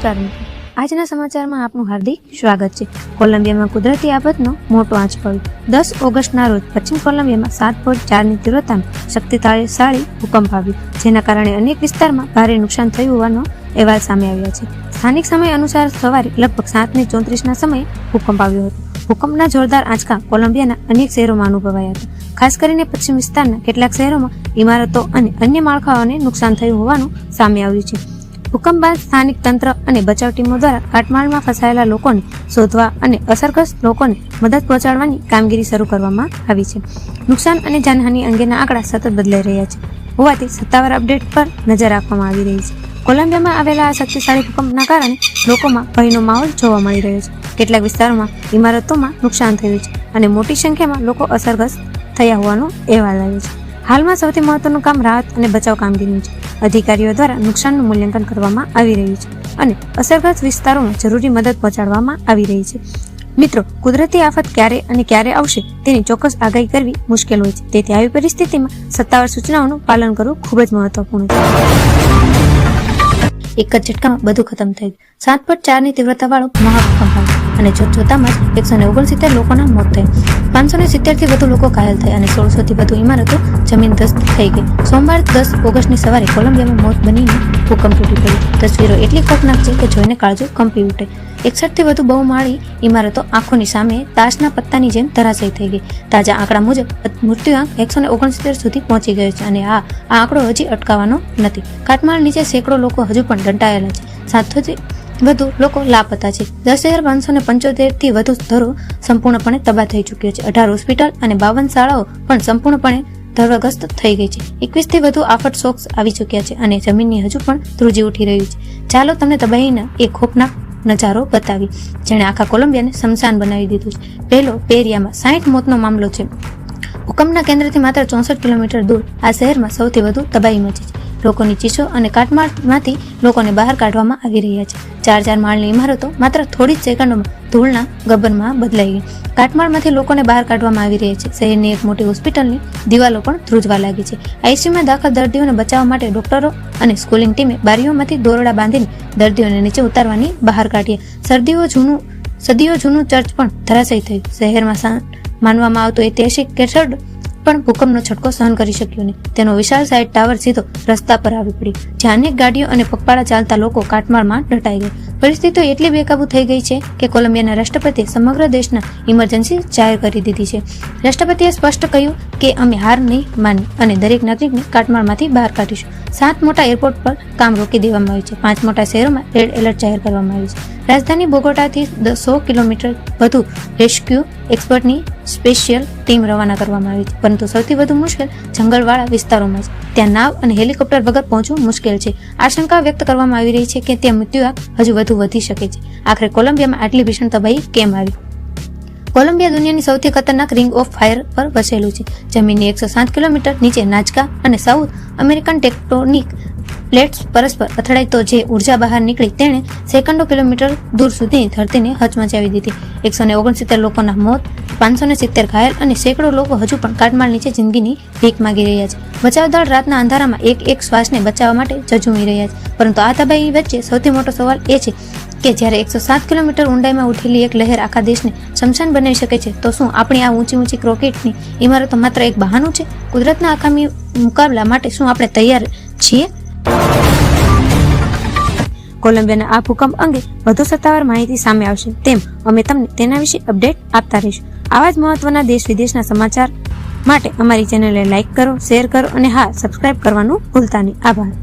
નમસ્કાર મિત્રો, આજના સમાચારમાં આપનું હાર્દિક સ્વાગત છે। કોલંબિયામાં કુદરતી આફતનો મોટો આંચ પડ્યો। 10 ઓગસ્ટના રોજ પશ્ચિમ કોલંબિયામાં 7.4ની તીવ્રતાનો શક્તિશાળી ભૂકંપ આવ્યો, જેના કારણે અનેક વિસ્તારમાં ભારે નુકસાન થયું હોવાનો અહેવાલ સામે આવ્યા છે। સ્થાનિક સમય અનુસાર સવારે લગભગ 7:34ના સમયે ભૂકંપ આવ્યો હતો। ભૂકંપના જોરદાર આંચકા કોલંબિયાના અનેક શહેરોમાં અનુભવાયા હતા, ખાસ કરીને પશ્ચિમ વિસ્તારના કેટલાક શહેરોમાં ઇમારતો અને અન્ય માળખાઓને નુકસાન થયું હોવાનું સામે આવ્યું છે। ભૂકંપ બાદ સ્થાનિક તંત્ર અને બચાવ ટીમો દ્વારા કાટમાળમાં ફસાયેલા લોકોને શોધવા અને અસરગ્રસ્ત લોકોને મદદ પહોંચાડવાની કામગીરી શરૂ કરવામાં આવી છે। નુકસાન અને જાનહાનિ અંગેના આંકડા સતત બદલાઈ રહ્યા છે હોવાથી સત્તાવાર અપડેટ પર નજર રાખવામાં આવી રહી છે। કોલંબિયામાં આવેલા આ શક્તિશાળી ભૂકંપના કારણે લોકોમાં ભયનો માહોલ જોવા મળી રહ્યો છે। કેટલાક વિસ્તારોમાં ઇમારતોમાં નુકસાન થયું છે અને મોટી સંખ્યામાં લોકો અસરગ્રસ્ત થયા હોવાનો અહેવાલ આવ્યો છે। હાલમાં સૌથી મહત્વનું કામ રાહત અને બચાવ કામગીરીનું છે। અધિકારીઓ દ્વારા નુકસાનનું મૂલ્યાંકન કરવામાં આવી રહ્યું છે અને અસરગ્રસ્ત વિસ્તારોમાં જરૂરી મદદ પહોંચાડવામાં આવી રહી છે। મિત્રો, કુદરતી આફત ક્યારે આવશે તેની ચોક્કસ આગાહી કરવી મુશ્કેલ હોય છે, તેથી આવી પરિસ્થિતિમાં સત્તાવાર સૂચનાઓનું પાલન કરવું ખૂબ જ મહત્વપૂર્ણ છે। એક જ ઝટકામાં બધું ખતમ થઈ ગયું। 7.4ની તીવ્રતાવાળો મહાભૂકંપ આવ્યો અને જોતામાં જ 169 લોકોના મોત થયા। 570થી વધુ લોકો ઘાયલ થયા અને 1600થી વધુ ઇમારતો જમીનદોસ્ત થઈ ગઈ। સોમવાર 10 ઓગસ્ટની સવારે કોલંબિયામાં મોત બનીને ભૂકંપ તૂટી પડ્યો। તસવીરો એટલી ખોફનાક છે કે જોઈને કાળજો કંપી ઉઠે। 61થી વધુ બહુમાળી ઇમારતો આંખોની સામે તાશના પત્તાની જેમ ધરાશયી થઈ ગઈ। તાજા આંકડા મુજબ મૃત્યુઆંક 169 સુધી પહોંચી ગયો છે અને આ આંકડો હજી અટકાવવાનો નથી। કાટમાળ નીચે સેંકડો લોકો હજુ પણ દંટાયેલા છે, 700થી વધુ લોકો લાપતા છે। 10,575થી વધુ ઘરો સંપૂર્ણપણે તબાહ થઈ ચૂક્યો છે। 18 હોસ્પિટલ અને 52 શાળાઓ પણ સંપૂર્ણપણે ધરવગ્રસ્ત થઈ ગઈ છે। 21થી વધુ આફત શોક્સ આવી ચૂક્યા છે અને જમીનની હજુ પણ ધ્રુજી ઉઠી રહ્યું છે। ચાલો તમને તબાહીના એક ખોફનાક નજારો બતાવી જેણે આખા કોલંબિયાને શમશાન બનાવી દીધું છે। પહેલો પેરિયામાં 60 મોતનો મામલો છે। ભૂકંપના કેન્દ્રથી માત્ર 64 કિલોમીટર દૂર આ શહેરમાં સૌથી વધુ તબાહી મચી છે। લોકોની ચીસો અને કાટમાળમાંથી લોકોને બહાર કાઢવામાં આવી રહ્યા છે। 4 માળની ઇમારતો માત્ર થોડી જ સેકન્ડોમાં ધૂળના ગબ્બરમાં બદલાઈ ગઈ। કાટમાળમાંથી લોકોને બહાર કાઢવામાં આવી રહ્યા છે। શહેરની એક મોટી હોસ્પિટલની દિવાલો પણ ધ્રુજવા લાગી છે। આઈસીયુમાં દાખલ દર્દીઓને બચાવવા માટે ડોક્ટરો અને સ્કૂલિંગ ટીમે બારીઓમાંથી દોરડા બાંધીને દર્દીઓને નીચે ઉતારવાની બહાર કાઢ્યા। સદીઓ જૂનું ચર્ચ પણ ધરાશયી થયું। શહેરમાં માનવામાં આવતું ઐતિહાસિક કેથેડ્રલ પણ ભૂકંપનો છટકો સહન કરી શક્યો નહીં। તેનો વિશાળ સાઇડ ટાવર સીધો રસ્તા પર આવી પડ્યો, જ્યાં અનેક ગાડીઓ અને પગપાળા ચાલતા લોકો કાટમાળમાં દટાઈ ગયા। પરિસ્થિતિ એટલી બેકાબુ થઈ ગઈ છે કે કોલંબિયાના રાષ્ટ્રપતિએ સમગ્ર દેશના ઇમરજન્સી જાહેર કરી દીધી છે। રાષ્ટ્રપતિએ સ્પષ્ટ કહ્યું કે અમે હાર નહીં માની અને દરેક નાગરિકને કાટમાળમાંથી બહાર કાઢીશું। 7 મોટા એરપોર્ટ પર કામ રોકી દેવામાં આવ્યું છે। 5 મોટા શહેરોમાં રેડ એલર્ટ જાહેર કરવામાં આવ્યું છે। રાજધાની બોગોટાથી 100 કિલોમીટર વધુ રેસ્ક્યુ એક્સપર્ટની સ્પેશિયલ ટીમ રવાના કરવામાં આવી છે, પરંતુ સૌથી વધુ મુશ્કેલ જંગલવાળા વિસ્તારોમાં છે। ત્યાં નાવ અને હેલિકોપ્ટર વગર પહોંચવું મુશ્કેલ છે। આશંકા વ્યક્ત કરવામાં આવી રહી છે કે ત્યાં મૃત્યુઆંક હજુ વધુ વધી શકે છે। આખરે કોલંબિયામાં આટલી ભીષણ તબાહી કેમ આવી? કોલંબિયા દુનિયાની સૌથી ખતરનાક રિંગ ઓફ ફાયર પર વસેલું છે। જમીનની 107 કિલોમીટર નીચે નાજકા અને સાઉથ અમેરિકન ટેક્ટોનિક પ્લેટ્સ પરસ્પર અથડાઈ તો જે ઉર્જા બહાર નીકળી તેણે સેંકડો કિલોમીટર દૂર સુધી ધરતીને હચમચાવી દીધી। 169 લોકોના મોત, 570 ઘાયલ અને સેંકડો લોકો હજુ પણ કાટમાળ નીચે જિંદગીની ભીખ માંગી રહ્યા છે। બચાવ દળ રાતના અંધારામાં એક શ્વાસને બચાવવા માટે ઝઝૂમી રહ્યા છે, પરંતુ આ તબાહી વચ્ચે સૌથી મોટો સવાલ એ છે કે જ્યારે 107 કિલોમીટર ઊંડાઈમાં ઉઠેલી એક લહેર આખા દેશને શમશાન બનાવી શકે છે, તો શું આપણી આ ઊંચી કોન્ક્રીટની ઇમારતો માત્ર એક બહાનું છે? કુદરતના આગામી મુકાબલા માટે શું આપણે તૈયાર છીએ? કોલંબિયાના આ ભૂકંપ અંગે વધુ સત્તાવાર માહિતી સામે આવશે તેમ અમે તમને તેના વિશે અપડેટ આપતા રહીશું। આવા જ મહત્વના દેશ વિદેશના સમાચાર માટે અમારી ચેનલને લાઈક કરો, શેર કરો અને હા, સબસ્ક્રાઇબ કરવાનું ભૂલતા નહીં। આભાર।